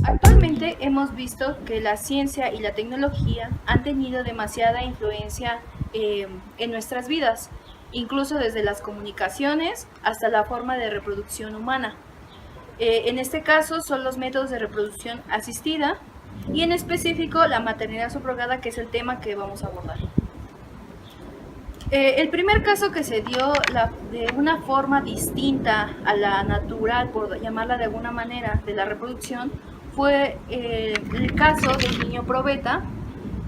Actualmente hemos visto que la ciencia y la tecnología han tenido demasiada influencia en nuestras vidas, incluso desde las comunicaciones hasta la forma de reproducción humana. En este caso son los métodos de reproducción asistida y en específico la maternidad subrogada, que es el tema que vamos a abordar. El primer caso que se dio de una forma distinta a la natural, por llamarla de alguna manera, de la reproducción, fue el caso del niño probeta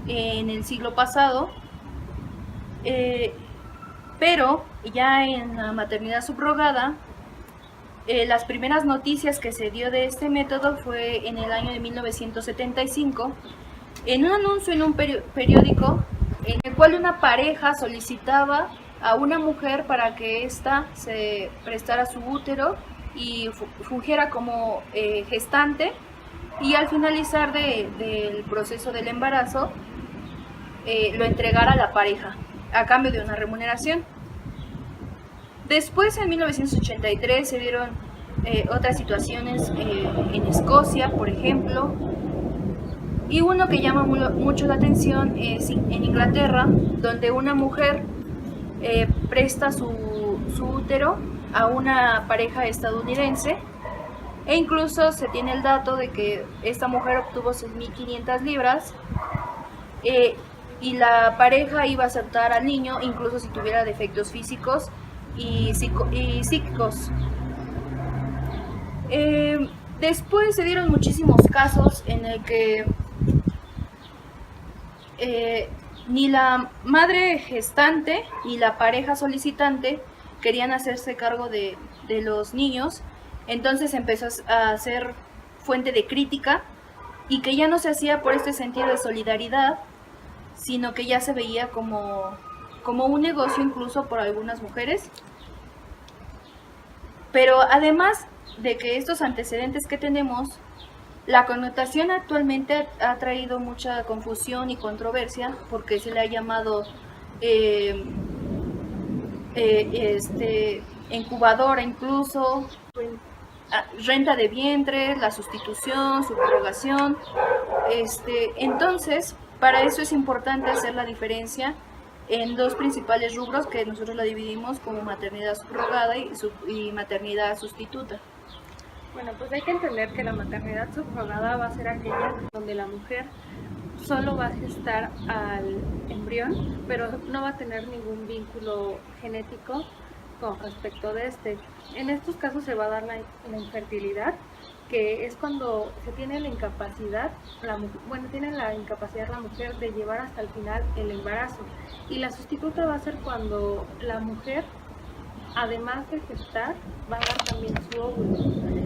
en el siglo pasado, pero ya en la maternidad subrogada, las primeras noticias que se dio de este método fue en el año de 1975, en un anuncio en un periódico en el cual una pareja solicitaba a una mujer para que ésta se prestara su útero y fungiera como gestante, y al finalizar del proceso del embarazo lo entregara a la pareja a cambio de una remuneración. Después, en 1983, se dieron otras situaciones en Escocia, por ejemplo, y uno que llama mucho la atención es en Inglaterra, donde una mujer presta su útero a una pareja estadounidense, e incluso se tiene el dato de que esta mujer obtuvo 6.500 libras y la pareja iba a aceptar al niño incluso si tuviera defectos físicos y psíquicos. Después se dieron muchísimos casos en el que ni la madre gestante ni la pareja solicitante querían hacerse cargo de los niños, entonces empezó a ser fuente de crítica, y que ya no se hacía por este sentido de solidaridad, sino que ya se veía como un negocio incluso por algunas mujeres. Pero además de que estos antecedentes que tenemos, la connotación actualmente ha traído mucha confusión y controversia, porque se le ha llamado incubadora, incluso renta de vientre, la sustitución, subrogación. Entonces, para eso es importante hacer la diferencia en dos principales rubros que nosotros la dividimos como maternidad subrogada y maternidad sustituta. Bueno, pues hay que entender que la maternidad subrogada va a ser aquella donde la mujer solo va a gestar al embrión, pero no va a tener ningún vínculo genético con respecto de este. En estos casos se va a dar la infertilidad, que es cuando se tiene la incapacidad, tiene la incapacidad la mujer de llevar hasta el final el embarazo. Y la sustituta va a ser cuando la mujer, además de gestar, va a dar también su óvulo.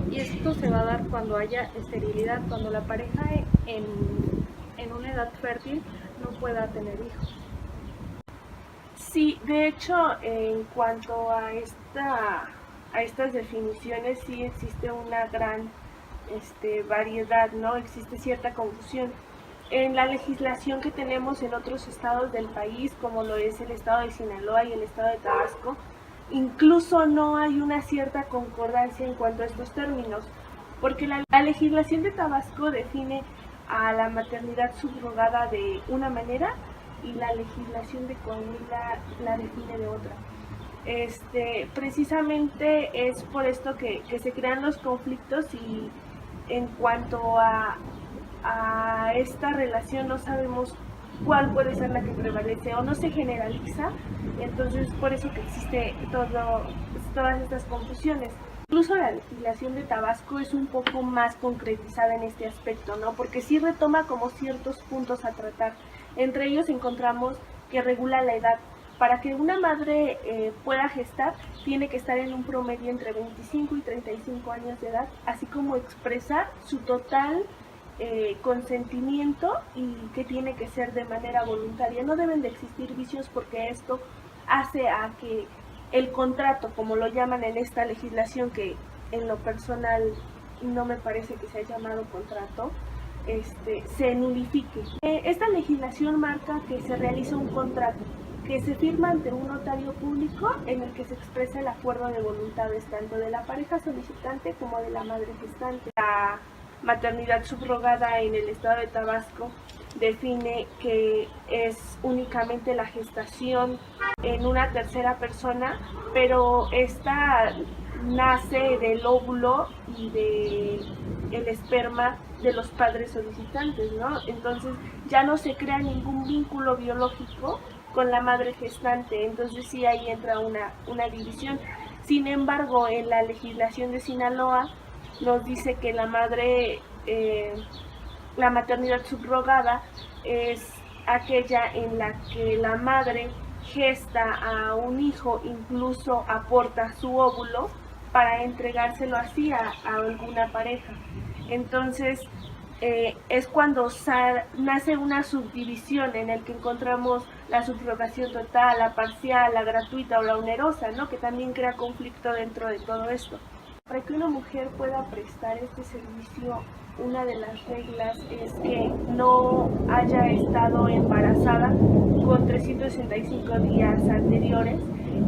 Y esto se va a dar cuando haya esterilidad, cuando la pareja en una edad fértil no pueda tener hijos. Sí, de hecho, en cuanto a estas definiciones, sí existe una gran variedad, ¿no? Existe cierta confusión. En la legislación que tenemos en otros estados del país, como lo es el estado de Sinaloa y el estado de Tabasco, incluso no hay una cierta concordancia en cuanto a estos términos, porque la legislación de Tabasco define a la maternidad subrogada de una manera y la legislación de Coahuila la define de otra. Precisamente es por esto que se crean los conflictos, y en cuanto a esta relación no sabemos cuál puede ser la que prevalece o no se generaliza, entonces por eso que existe todas estas confusiones. Incluso la legislación de Tabasco es un poco más concretizada en este aspecto, ¿no? Porque sí retoma como ciertos puntos a tratar. Entre ellos encontramos que regula la edad. Para que una madre pueda gestar, tiene que estar en un promedio entre 25 y 35 años de edad, así como expresar su total consentimiento, y que tiene que ser de manera voluntaria. No deben de existir vicios, porque esto hace a que el contrato, como lo llaman en esta legislación, que en lo personal no me parece que sea llamado contrato, se nulifique. Esta legislación marca que se realiza un contrato que se firma ante un notario público, en el que se expresa el acuerdo de voluntades tanto de la pareja solicitante como de la madre gestante. maternidad subrogada en el estado de Tabasco define que es únicamente la gestación en una tercera persona, pero esta nace del óvulo y del esperma de los padres solicitantes, ¿no? Entonces ya no se crea ningún vínculo biológico con la madre gestante, entonces sí ahí entra una división. Sin embargo, en la legislación de Sinaloa nos dice que la maternidad subrogada es aquella en la que la madre gesta a un hijo, incluso aporta su óvulo para entregárselo así a alguna pareja. Entonces es cuando nace una subdivisión en el que encontramos la subrogación total, la parcial, la gratuita o la onerosa, ¿no? Que también crea conflicto dentro de todo esto. Para que una mujer pueda prestar este servicio, una de las reglas es que no haya estado embarazada con 365 días anteriores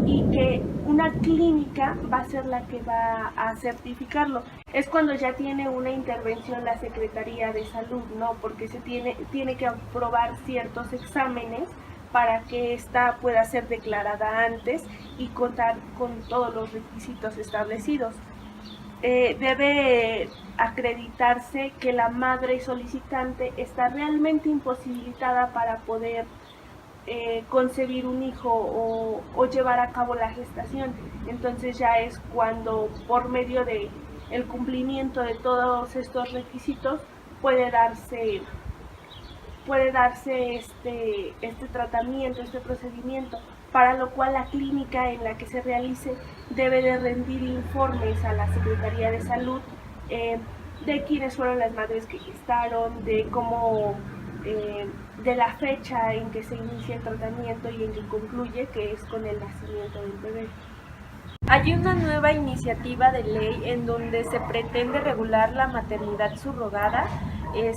y que una clínica va a ser la que va a certificarlo. Es cuando ya tiene una intervención la Secretaría de Salud, ¿no? Porque se tiene que aprobar ciertos exámenes para que ésta pueda ser declarada antes y contar con todos los requisitos establecidos. Debe acreditarse que la madre solicitante está realmente imposibilitada para poder concebir un hijo o llevar a cabo la gestación. Entonces ya es cuando, por medio de el cumplimiento de todos estos requisitos, puede darse este tratamiento, este procedimiento, para lo cual la clínica en la que se realice debe de rendir informes a la Secretaría de Salud de quiénes fueron las madres que gestaron, de cómo, de la fecha en que se inicia el tratamiento y en que concluye, que es con el nacimiento del bebé. Hay una nueva iniciativa de ley en donde se pretende regular la maternidad subrogada,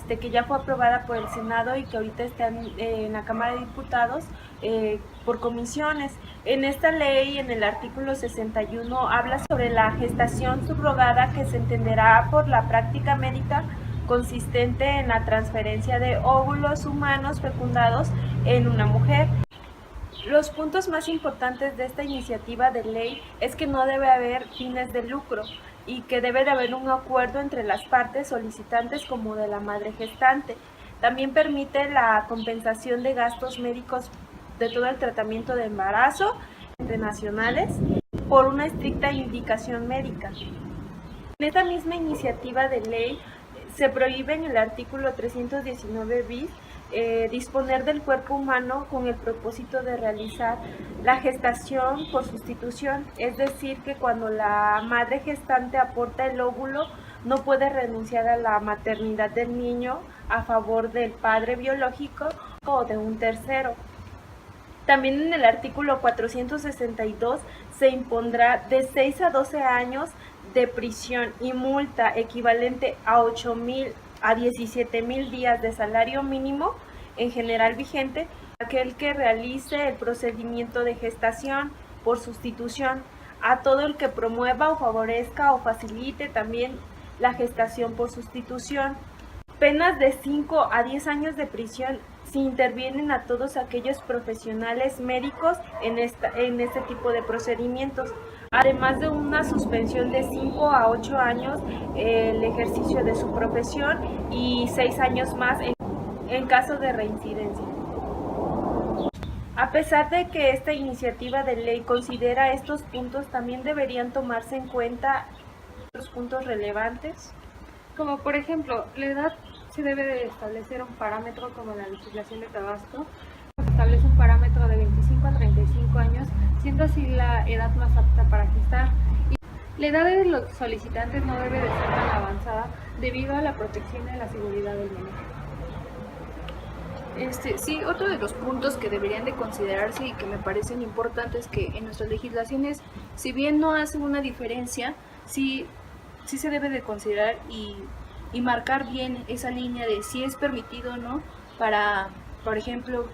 que ya fue aprobada por el Senado y que ahorita está en la Cámara de Diputados por comisiones. En esta ley, en el artículo 61, habla sobre la gestación subrogada, que se entenderá por la práctica médica consistente en la transferencia de óvulos humanos fecundados en una mujer. Los puntos más importantes de esta iniciativa de ley es que no debe haber fines de lucro y que debe de haber un acuerdo entre las partes solicitantes como de la madre gestante. También permite la compensación de gastos médicos de todo el tratamiento de embarazo entre nacionales por una estricta indicación médica. En esta misma iniciativa de ley se prohíbe en el artículo 319 bis disponer del cuerpo humano con el propósito de realizar la gestación por sustitución, es decir, que cuando la madre gestante aporta el óvulo no puede renunciar a la maternidad del niño a favor del padre biológico o de un tercero. También en el artículo 462 se impondrá de 6 a 12 años de prisión y multa equivalente a 8,000 a 17,000 días de salario mínimo en general vigente aquel que realice el procedimiento de gestación por sustitución, a todo el que promueva o favorezca o facilite también la gestación por sustitución. Penas de 5 a 10 años de prisión si intervienen a todos aquellos profesionales médicos en este tipo de procedimientos, además de una suspensión de 5 a 8 años el ejercicio de su profesión y 6 años más en caso de reincidencia. A pesar de que esta iniciativa de ley considera estos puntos, también deberían tomarse en cuenta los puntos relevantes. Como por ejemplo, la edad se debe de establecer un parámetro como la legislación de Tabasco. Se establece un parámetro de 25 a 35 años, siendo así la edad más apta para gestar. Y la edad de los solicitantes no debe de ser tan avanzada debido a la protección y la seguridad del menor. Sí, otro de los puntos que deberían de considerarse y que me parecen importantes que en nuestras legislaciones, si bien no hacen una diferencia, sí se debe de considerar y marcar bien esa línea de si es permitido o no para, por ejemplo,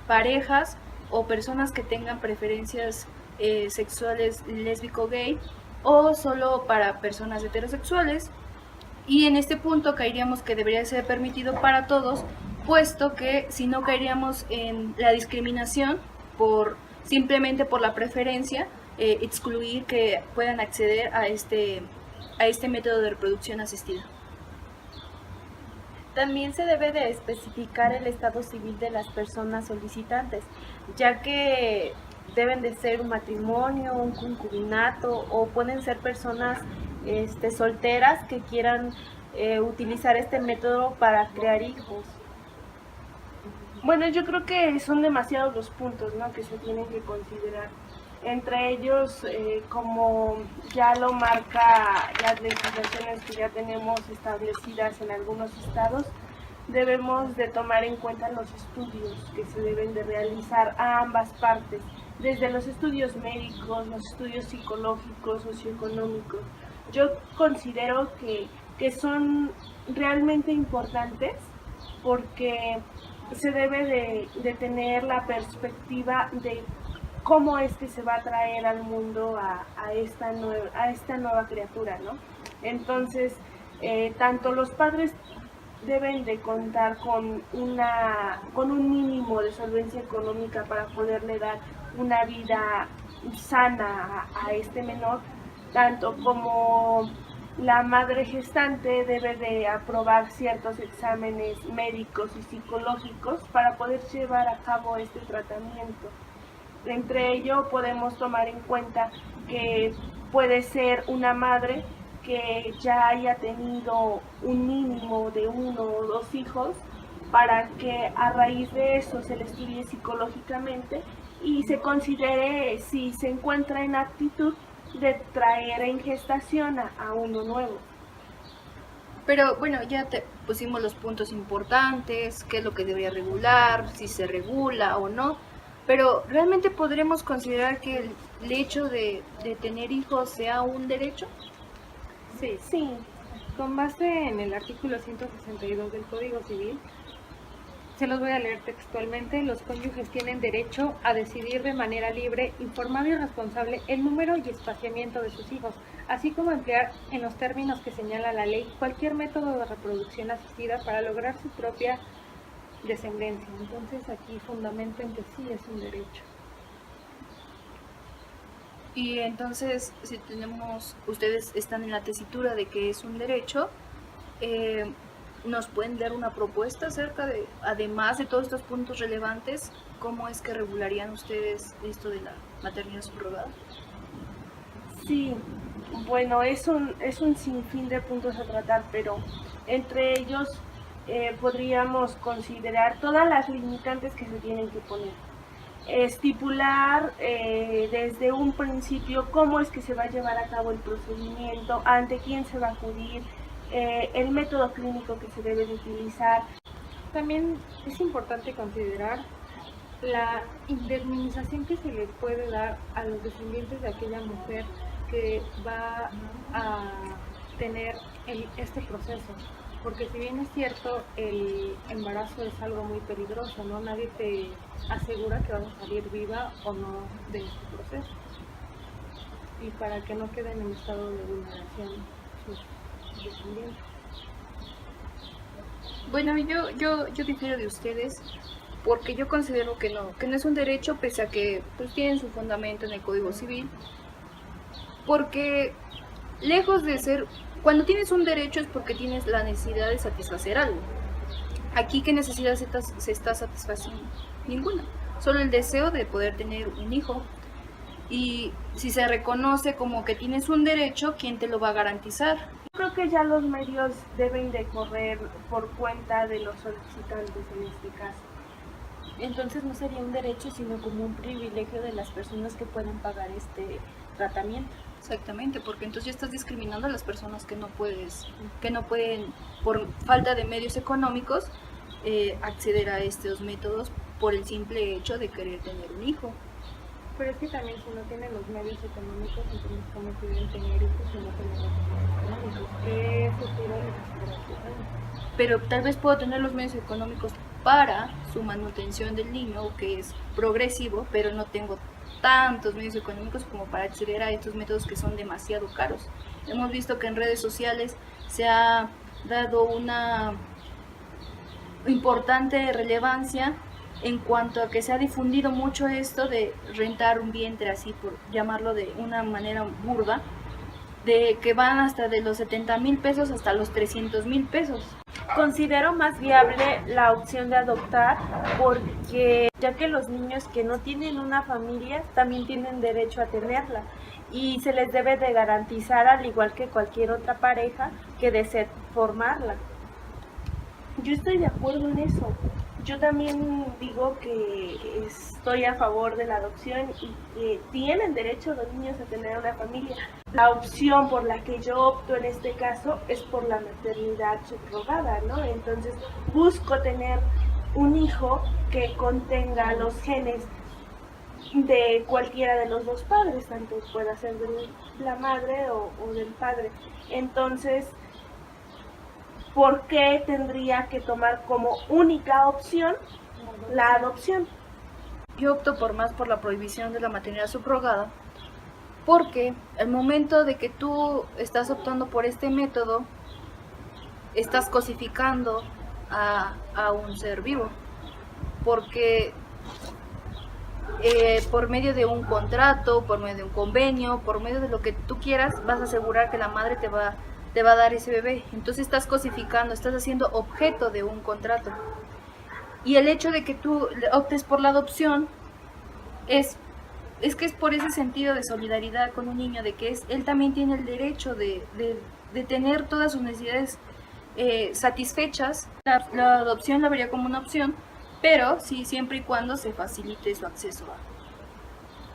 parejas o personas que tengan preferencias sexuales lésbico-gay o solo para personas heterosexuales. Y en este punto caeríamos que debería ser permitido para todos, puesto que si no caeríamos en la discriminación simplemente por la preferencia, excluir que puedan acceder a este método de reproducción asistida. También se debe de especificar el estado civil de las personas solicitantes, ya que deben de ser un matrimonio, un concubinato, o pueden ser personas solteras que quieran utilizar este método para crear hijos. Bueno, yo creo que son demasiados los puntos, ¿no?, que se tienen que considerar. Entre ellos, como ya lo marca las legislaciones que ya tenemos establecidas en algunos estados, debemos de tomar en cuenta los estudios que se deben de realizar a ambas partes, desde los estudios médicos, los estudios psicológicos, socioeconómicos. Yo considero que son realmente importantes porque se debe de tener la perspectiva de cómo es que se va a traer al mundo a esta nueva criatura, ¿no? Entonces, tanto los padres deben de contar con un mínimo de solvencia económica para poderle dar una vida sana a este menor, tanto como la madre gestante debe de aprobar ciertos exámenes médicos y psicológicos para poder llevar a cabo este tratamiento. Entre ello podemos tomar en cuenta que puede ser una madre que ya haya tenido un mínimo de 1 o 2 hijos, para que a raíz de eso se le estudie psicológicamente y se considere si se encuentra en aptitud de traer en gestación a uno nuevo. Pero bueno, ya te pusimos los puntos importantes, qué es lo que debería regular, si se regula o no, pero ¿realmente podremos considerar que el hecho de tener hijos sea un derecho? Sí. Con base en el artículo 162 del Código Civil, se los voy a leer textualmente: los cónyuges tienen derecho a decidir de manera libre, informada y responsable el número y espaciamiento de sus hijos, así como emplear en los términos que señala la ley cualquier método de reproducción asistida para lograr su propia descendencia. Entonces aquí fundamento en que sí es un derecho. Y entonces, si ustedes están en la tesitura de que es un derecho, ¿nos pueden dar una propuesta acerca de, además de todos estos puntos relevantes, cómo es que regularían ustedes esto de la maternidad subrogada? Sí, bueno, es un sinfín de puntos a tratar, pero entre ellos podríamos considerar todas las limitantes que se tienen que poner. Estipular desde un principio cómo es que se va a llevar a cabo el procedimiento, ante quién se va a acudir, el método clínico que se debe de utilizar. También es importante considerar la indemnización que se le puede dar a los descendientes de aquella mujer que va a tener este proceso, porque si bien es cierto, el embarazo es algo muy peligroso, ¿no? Nadie te asegura que vas a salir viva o no de este proceso, y para que no queden en estado de vulneración sus descendientes. Bueno, yo difiero de ustedes, porque yo considero que no es un derecho, pese a que pues tienen su fundamento en el Código Civil, porque lejos de ser, cuando tienes un derecho es porque tienes la necesidad de satisfacer algo. Aquí, ¿qué necesidad se está satisfaciendo? Ninguna, solo el deseo de poder tener un hijo. Y si se reconoce como que tienes un derecho, ¿quién te lo va a garantizar? Creo que ya los medios deben de correr por cuenta de los solicitantes en este caso. Entonces no sería un derecho, sino como un privilegio de las personas que pueden pagar este tratamiento. Exactamente, porque entonces ya estás discriminando a las personas que no pueden, por falta de medios económicos, acceder a estos métodos por el simple hecho de querer tener un hijo. Pero es que también, si no tienen los medios económicos, entonces ¿cómo pueden tener hijos si no tienen los medios económicos? ¿Qué futuro les espera? Pero tal vez puedo tener los medios económicos para su manutención del niño, que es progresivo, pero no tengo tantos medios económicos como para acceder a estos métodos que son demasiado caros. Hemos visto que en redes sociales se ha dado una importante relevancia en cuanto a que se ha difundido mucho esto de rentar un vientre, así por llamarlo de una manera burda, de que van hasta de los 70,000 pesos hasta los 300,000 pesos. Considero más viable la opción de adoptar porque ya que los niños que no tienen una familia también tienen derecho a tenerla y se les debe de garantizar, al igual que cualquier otra pareja que desee formarla. Yo estoy de acuerdo en eso. Yo también digo que estoy a favor de la adopción y que tienen derecho los niños a tener una familia. La opción por la que yo opto en este caso es por la maternidad subrogada, ¿no? Entonces busco tener un hijo que contenga los genes de cualquiera de los dos padres, tanto pueda ser de la madre o del padre. Entonces, ¿por qué tendría que tomar como única opción la adopción? Yo opto por la prohibición de la maternidad subrogada, porque el momento de que tú estás optando por este método, estás cosificando a un ser vivo, porque por medio de un contrato, por medio de un convenio, por medio de lo que tú quieras, vas a asegurar que la madre te va a dar ese bebé. Entonces estás cosificando, estás haciendo objeto de un contrato. Y el hecho de que tú optes por la adopción es que es por ese sentido de solidaridad con un niño, de que él también tiene el derecho de tener todas sus necesidades satisfechas. La adopción la vería como una opción, pero sí, siempre y cuando se facilite su acceso a.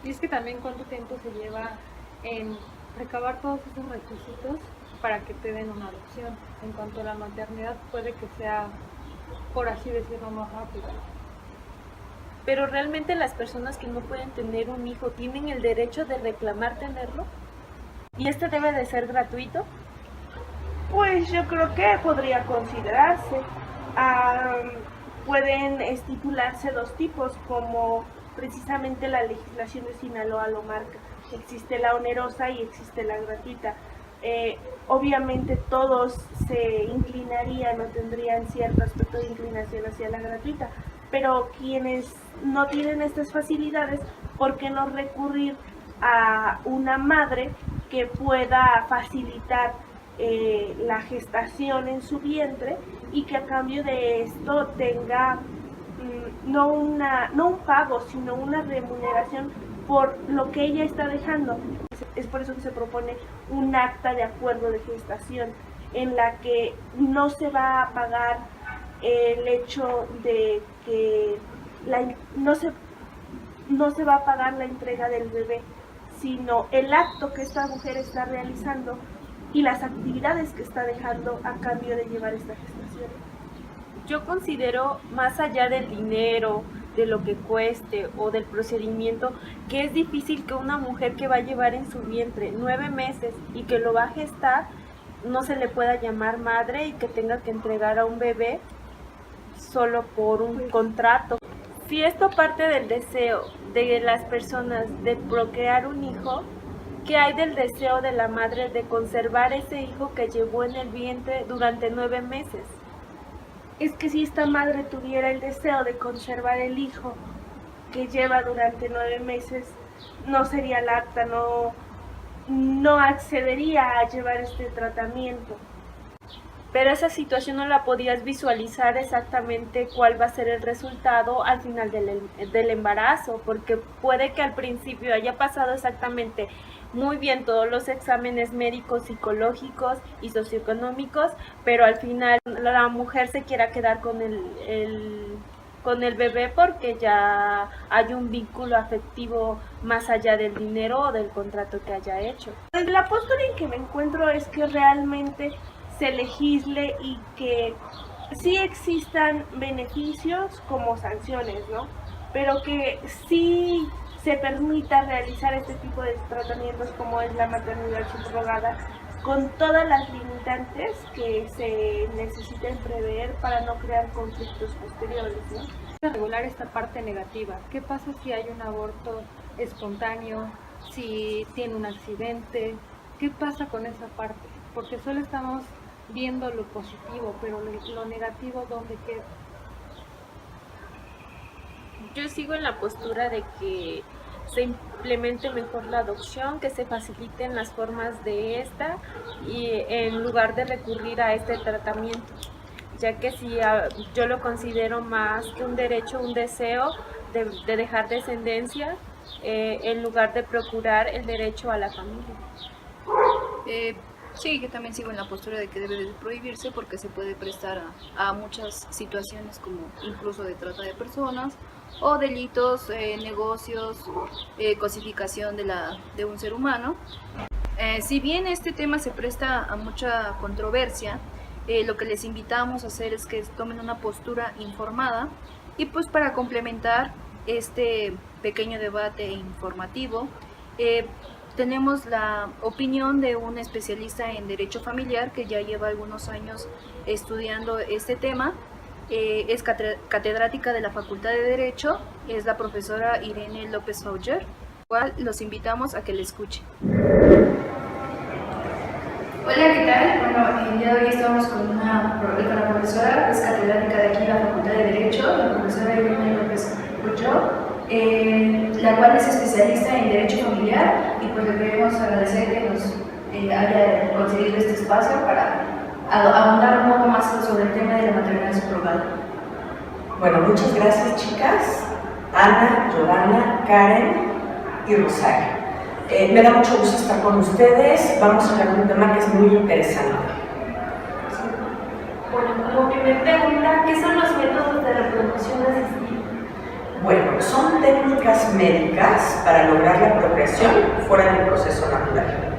Y es que también cuánto tiempo se lleva en recabar todos esos requisitos para que te den una adopción. En cuanto a la maternidad, puede que sea, por así decirlo, más rápido. Pero realmente las personas que no pueden tener un hijo tienen el derecho de reclamar tenerlo. ¿Y este debe de ser gratuito? Pues yo creo que podría considerarse. Pueden estipularse dos tipos, como precisamente la legislación de Sinaloa lo marca. Existe la onerosa y existe la gratuita. Obviamente todos se inclinarían o tendrían cierto aspecto de inclinación hacia la gratuita, pero quienes no tienen estas facilidades, ¿por qué no recurrir a una madre que pueda facilitar la gestación en su vientre y que a cambio de esto tenga no un pago, sino una remuneración por lo que ella está dejando? Es por eso que se propone un acta de acuerdo de gestación en la que no se va a pagar el hecho de que no se va a pagar la entrega del bebé, sino el acto que esta mujer está realizando y las actividades que está dejando a cambio de llevar esta gestación. Yo considero, más allá del dinero, de lo que cueste o del procedimiento, que es difícil que una mujer que va a llevar en su vientre 9 meses y que lo va a gestar, no se le pueda llamar madre y que tenga que entregar a un bebé solo por un contrato. Si esto parte del deseo de las personas de procrear un hijo, ¿qué hay del deseo de la madre de conservar ese hijo que llevó en el vientre durante 9 meses? Es que si esta madre tuviera el deseo de conservar el hijo que lleva durante 9 meses, no sería lacta, no accedería a llevar este tratamiento. Pero esa situación no la podías visualizar exactamente cuál va a ser el resultado al final del embarazo, porque puede que al principio haya pasado exactamente muy bien todos los exámenes médicos, psicológicos y socioeconómicos, pero al final la mujer se quiera quedar con el bebé porque ya hay un vínculo afectivo más allá del dinero o del contrato que haya hecho. La postura en que me encuentro es que realmente se legisle y que sí existan beneficios como sanciones, ¿no? Pero que sí se permita realizar este tipo de tratamientos como es la maternidad subrogada, con todas las limitantes que se necesiten prever para no crear conflictos posteriores, ¿no? Regular esta parte negativa. ¿Qué pasa si hay un aborto espontáneo? Si tiene un accidente, ¿qué pasa con esa parte? Porque solo estamos viendo lo positivo, pero lo negativo, ¿dónde queda? Yo sigo en la postura de que se implemente mejor la adopción, que se faciliten las formas de esta y en lugar de recurrir a este tratamiento, ya que si yo lo considero más que un derecho, un deseo de dejar descendencia, en lugar de procurar el derecho a la familia. Sí, yo también sigo en la postura de que debe de prohibirse porque se puede prestar a muchas situaciones como incluso de trata de personas o delitos, negocios, cosificación de un ser humano. Si bien este tema se presta a mucha controversia, lo que les invitamos a hacer es que tomen una postura informada y pues para complementar este pequeño debate informativo, tenemos la opinión de un especialista en derecho familiar que ya lleva algunos años estudiando este tema. Es catedrática de la Facultad de Derecho, es la profesora Irene López Fauger, cual los invitamos a que le escuchen. Hola, ¿qué tal? Bueno, el día de hoy estamos con la profesora, que es catedrática de aquí de la Facultad de Derecho, la profesora Irene López Fauger, la cual es especialista en Derecho Familiar, y pues le queremos agradecer que nos haya conseguido este espacio para ahondar un poco más sobre el tema de la maternidad subrogada. Bueno, muchas gracias, chicas. Ana, Giovanna, Karen y Rosario. Me da mucho gusto estar con ustedes. Vamos a hablar de un tema que es muy interesante. Bueno, como primer pregunta, ¿qué son los métodos de reproducción asistida? Bueno, son técnicas médicas para lograr la procreación fuera del proceso natural.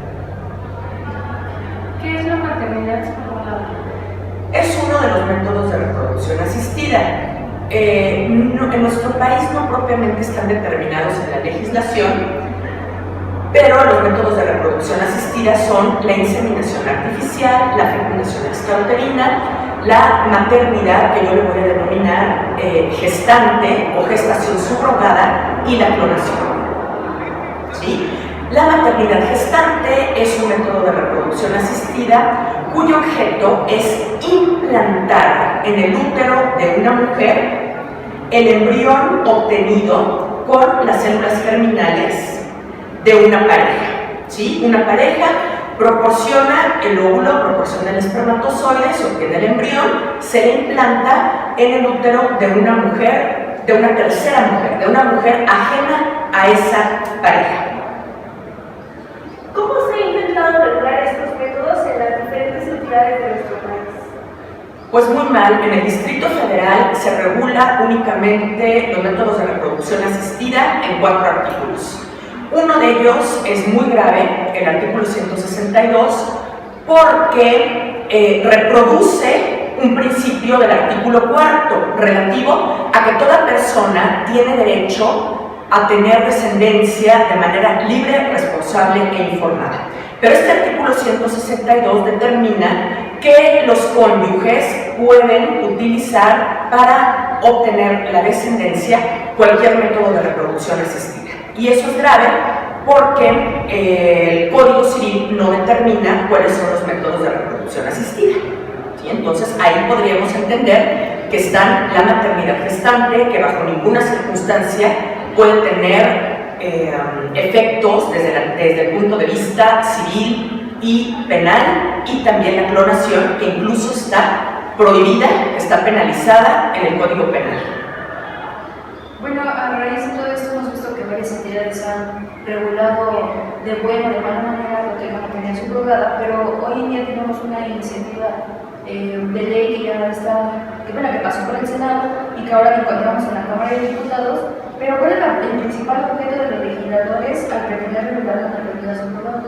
¿Qué es la maternidad subrogada? Es uno de los métodos de reproducción asistida. En nuestro país no propiamente están determinados en la legislación, pero los métodos de reproducción asistida son la inseminación artificial, la fecundación extrauterina, la maternidad, que yo le voy a denominar gestante o gestación subrogada, y la clonación. ¿Sí? La maternidad gestante es un método de reproducción asistida cuyo objeto es implantar en el útero de una mujer el embrión obtenido con las células germinales de una pareja. ¿Sí? Una pareja proporciona el óvulo, proporciona el espermatozoide, se obtiene el embrión, se le implanta en el útero de una mujer, de una tercera mujer, de una mujer ajena a esa pareja. ¿Cómo se ha intentado regular estos métodos en las diferentes entidades de nuestro país? Pues muy mal. En el Distrito Federal se regula únicamente los métodos de reproducción asistida en 4 artículos. Uno de ellos es muy grave, el artículo 162, porque reproduce un principio del artículo 4 relativo a que toda persona tiene derecho a tener descendencia de manera libre, responsable e informada. Pero este artículo 162 determina que los cónyuges pueden utilizar para obtener la descendencia cualquier método de reproducción asistida. Y eso es grave porque el Código Civil no determina cuáles son los métodos de reproducción asistida. ¿Sí? Entonces ahí podríamos entender que están la maternidad gestante, que bajo ninguna circunstancia puede tener efectos desde el punto de vista civil y penal, y también la clonación, que incluso está prohibida, está penalizada en el Código Penal. Bueno, a raíz de todo esto hemos visto que varias entidades han regulado de buena o de mala manera lo que es la maternidad subrogada, pero hoy en día tenemos una iniciativa de ley que ya está, que pasó por el Senado y que ahora la encontramos en la Cámara de Diputados. Pero ¿cuál es el principal objeto de los legisladores al pretender regular la maternidad subrogada?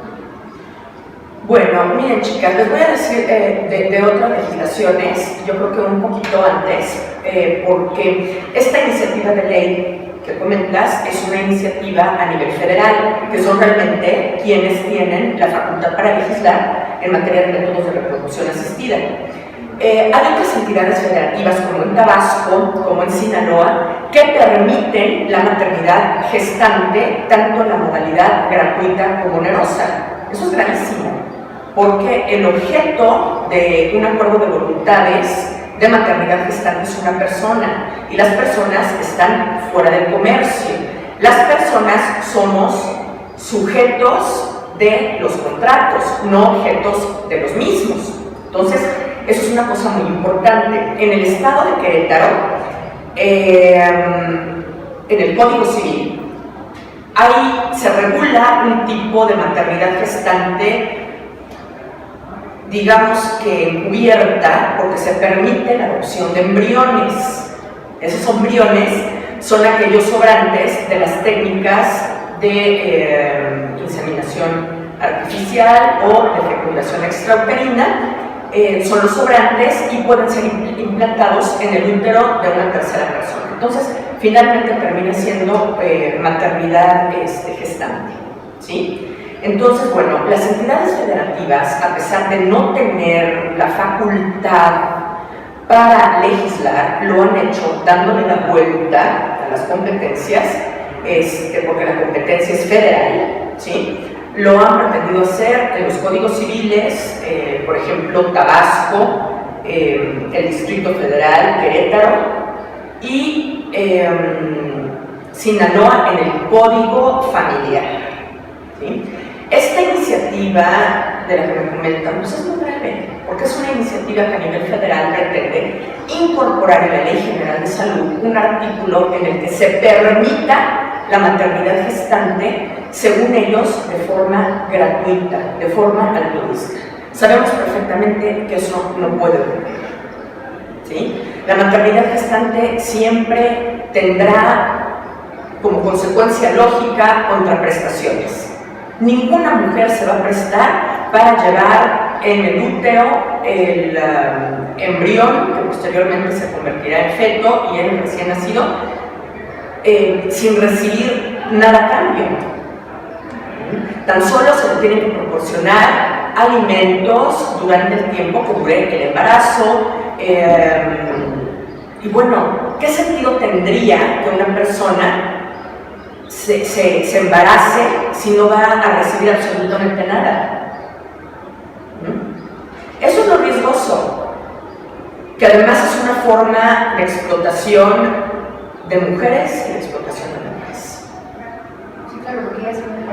Bueno, miren, chicas, les voy a decir de otras legislaciones, yo creo que un poquito antes, porque esta iniciativa de ley que comentas es una iniciativa a nivel federal, que son realmente quienes tienen la facultad para legislar en materia de métodos de reproducción asistida. Hay otras entidades federativas como en Tabasco, como en Sinaloa, que permiten la maternidad gestante tanto en la modalidad gratuita como onerosa. Eso es gravísimo. porque el objeto de un acuerdo de voluntades de maternidad gestante es una persona, y las personas están fuera del comercio. Las personas somos sujetos de los contratos, no objetos de los mismos. Entonces, eso es una cosa muy importante. En el estado de Querétaro, en el Código Civil, ahí se regula un tipo de maternidad gestante, digamos que encubierta, porque se permite la adopción de embriones. Esos embriones son aquellos sobrantes de las técnicas de inseminación artificial o de fecundación extrauterina. Son los sobrantes y pueden ser implantados en el útero de una tercera persona. Entonces, finalmente termina siendo maternidad gestante, ¿sí? Entonces, bueno, las entidades federativas, a pesar de no tener la facultad para legislar, lo han hecho dándole la vuelta a las competencias, porque la competencia es federal, ¿sí? Lo han pretendido hacer en los códigos civiles, por ejemplo, Tabasco, el Distrito Federal, Querétaro, y Sinaloa en el Código Familiar, ¿sí? Esta iniciativa de la que me comentan, pues es muy breve, porque es una iniciativa que a nivel federal pretende incorporar en la Ley General de Salud un artículo en el que se permita la maternidad gestante, según ellos, de forma gratuita, de forma altruista. Sabemos perfectamente que eso no puede ocurrir, ¿sí? La maternidad gestante siempre tendrá como consecuencia lógica contraprestaciones. Ninguna mujer se va a prestar para llevar en el útero el embrión, que posteriormente se convertirá en feto y en el recién nacido, sin recibir nada a cambio. Tan solo se le tienen que proporcionar alimentos durante el tiempo que dure el embarazo. Y bueno, ¿qué sentido tendría que una persona se embarace si no va a recibir absolutamente nada? Eso es lo riesgoso, que además es una forma de explotación de mujeres y de explotación de hombres. Sí, claro, porque ya se ven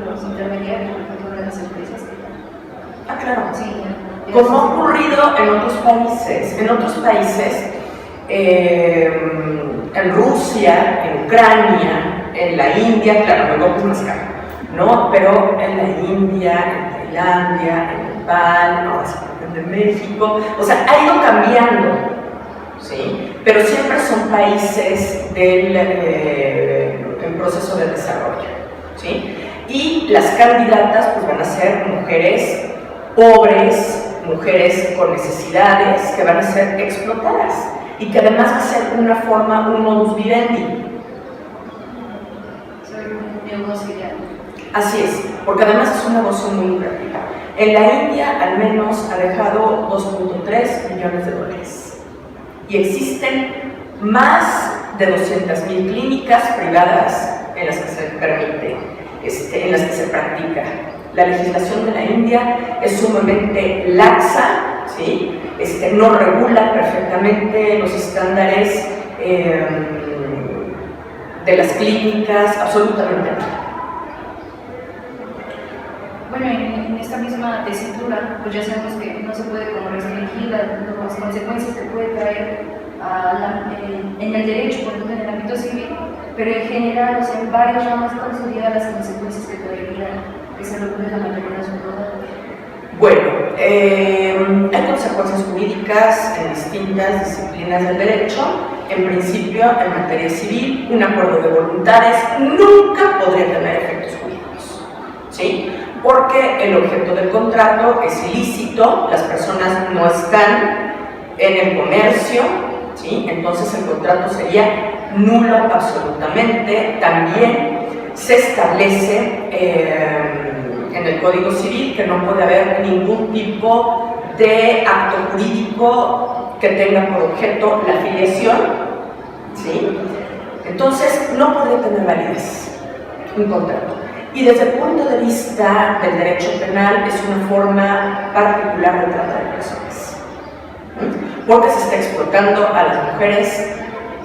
los intermediarios, por ejemplo, de las empresas. Ah, claro. Sí. Como ha ocurrido en otros países. En otros países, en Rusia, en Ucrania, en la India, claro, luego es más caro, ¿no? Pero en la India, en Tailandia, en Nepal, ahora se pretende en México, o sea, ha ido cambiando, ¿sí? Pero siempre son países en proceso de desarrollo, ¿sí? Y las candidatas pues van a ser mujeres pobres, mujeres con necesidades que van a ser explotadas y que además va a ser una forma, un modus vivendi. Así es, porque además es un negocio muy lucrativo. En la India al menos ha dejado 2.3 millones de dólares y existen más de 200,000 clínicas privadas en las que se permite, en las que se practica. La legislación de la India es sumamente laxa, ¿sí? No regula perfectamente los estándares de las clínicas, absolutamente nada. Bueno, en esta misma tesitura, pues ya sabemos que no se puede como restringir las consecuencias que puede traer en el derecho, por ejemplo, en el ámbito civil, pero en general, o sea, en varias ramas consolidadas las consecuencias que traería que se regule la maternidad subrogada. Bueno, hay consecuencias jurídicas en distintas disciplinas del derecho. En principio, en materia civil, un acuerdo de voluntades nunca podría tener efectos jurídicos, ¿sí? Porque el objeto del contrato es ilícito, las personas no están en el comercio, ¿sí? Entonces el contrato sería nulo absolutamente. También se establece en el Código Civil que no puede haber ningún tipo de acto jurídico que tenga por objeto la filiación, ¿sí? Entonces no podría tener validez un contrato. Y desde el punto de vista del derecho penal es una forma particular de trata de personas, porque se está explotando a las mujeres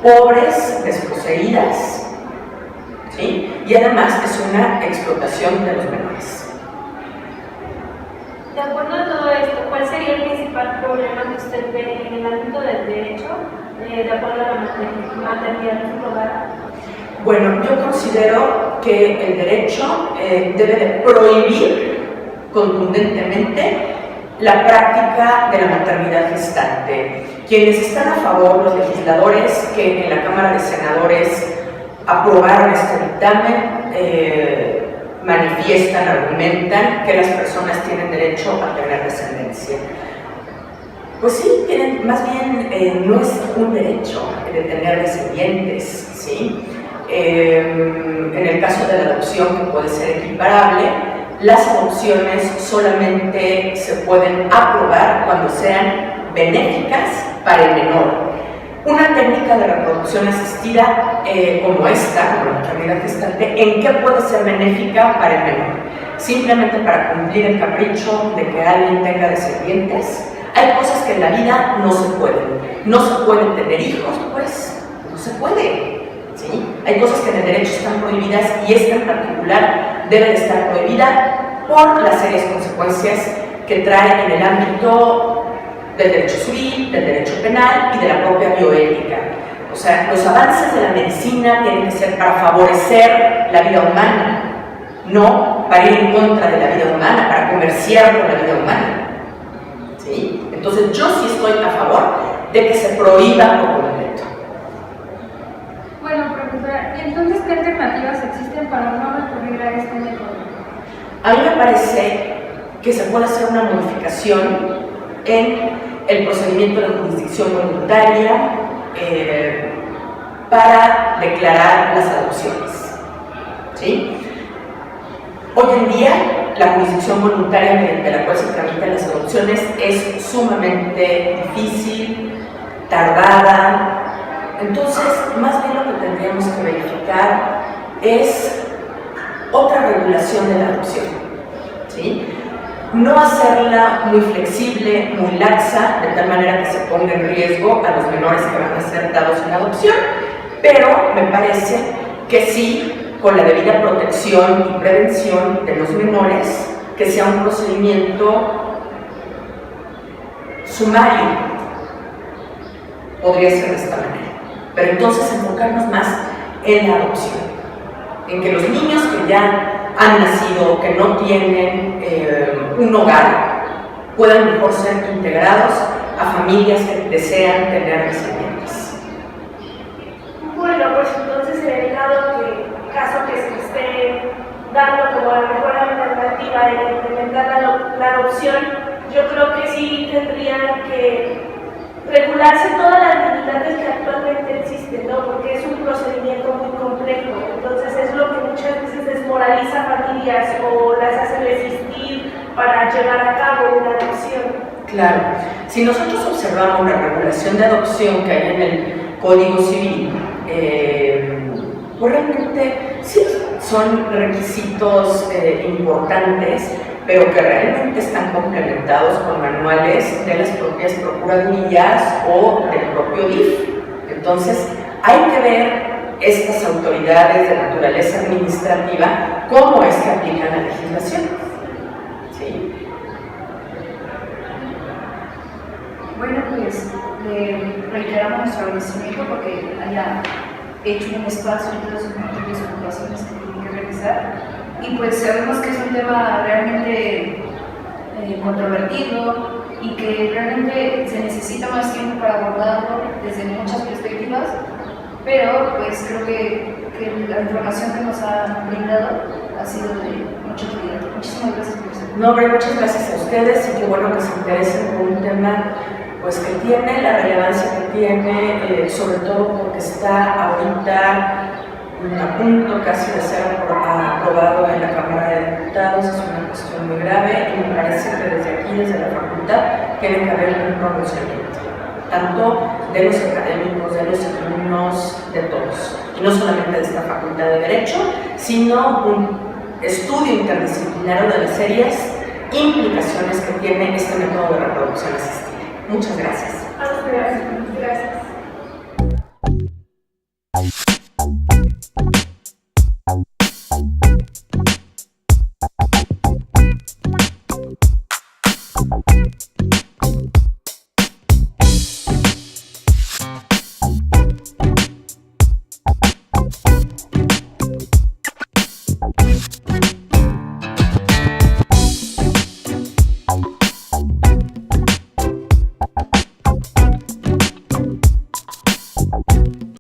pobres, desposeídas, ¿sí? Y además es una explotación de los menores. De acuerdo a todo esto, ¿cuál sería el principal problema que usted ve en el ámbito del derecho, de acuerdo a la maternidad subrogada? Bueno, yo considero que el derecho debe de prohibir contundentemente la práctica de la maternidad gestante. Quienes están a favor, los legisladores que en la Cámara de Senadores aprobaron este dictamen, manifiestan, argumentan que las personas tienen derecho a tener descendencia. Pues sí, tienen, más bien no es un derecho de tener descendientes, ¿sí? En el caso de la adopción, que puede ser equiparable, las adopciones solamente se pueden aprobar cuando sean benéficas para el menor. Una técnica de reproducción asistida como esta, como la maternidad gestante, ¿en qué puede ser benéfica para el menor? Simplemente para cumplir el capricho de que alguien tenga descendientes. Hay cosas que en la vida no se pueden. No se pueden tener hijos, pues no se puede, ¿sí? Hay cosas que en el derecho están prohibidas y esta en particular debe de estar prohibida por las serias consecuencias que trae en el ámbito del derecho civil, del derecho penal y de la propia bioética. O sea, los avances de la medicina tienen que ser para favorecer la vida humana, no para ir en contra de la vida humana, para comerciar con la vida humana, ¿sí? Entonces yo sí estoy a favor de que se prohíba por completo. Bueno, profesora, entonces, ¿qué alternativas existen para no recurrir a este método? A mí me parece que se puede hacer una modificación en el procedimiento de jurisdicción voluntaria para declarar las adopciones, ¿sí? Hoy en día, la jurisdicción voluntaria mediante la cual se tramitan las adopciones es sumamente difícil, tardada. Entonces, más bien lo que tendríamos que verificar es otra regulación de la adopción, ¿sí? No hacerla muy flexible, muy laxa, de tal manera que se ponga en riesgo a los menores que van a ser dados en adopción, pero me parece que sí, con la debida protección y prevención de los menores, que sea un procedimiento sumario, podría ser de esta manera. Pero entonces enfocarnos más en la adopción, en que los niños que ya han nacido, que no tienen un hogar, puedan mejor ser integrados a familias que desean tener descendientes. Bueno, pues entonces en el caso que se esté dando como la mejor alternativa de implementar la adopción, yo creo que sí tendrían que regularse todas las limitantes que actualmente existen, ¿no? Porque es un procedimiento muy complejo, entonces es lo que muchas veces desmoraliza familias o las hace resistir para llevar a cabo una adopción. Claro, si nosotros observamos la regulación de adopción que hay en el Código Civil, pues realmente sí son requisitos importantes, pero que realmente están complementados con manuales de las propias procuradurías o del propio DIF. Entonces, hay que ver estas autoridades de naturaleza administrativa cómo es que aplican la legislación. ¿Sí? Bueno, pues reiteramos nuestro agradecimiento porque haya hecho un espacio y todas sus múltiples ocupaciones que tienen que realizar. Y pues sabemos que es un tema realmente controvertido y que realmente se necesita más tiempo para abordarlo desde muchas perspectivas, pero pues creo que la información que nos ha brindado ha sido de mucha utilidad. Muchísimas gracias por eso. No, hombre, muchas gracias a ustedes y qué bueno que se interesen por un tema pues que tiene la relevancia que tiene, sobre todo porque está ahorita a punto casi de ser aprobado en la Cámara de Diputados. Es una cuestión muy grave y me parece que desde aquí, desde la facultad, tiene que haber un pronunciamiento, tanto de los académicos, de los alumnos, de todos, y no solamente de esta facultad de Derecho, sino un estudio interdisciplinario de las serias implicaciones que tiene este método de reproducción asistida. Muchas gracias. Gracias.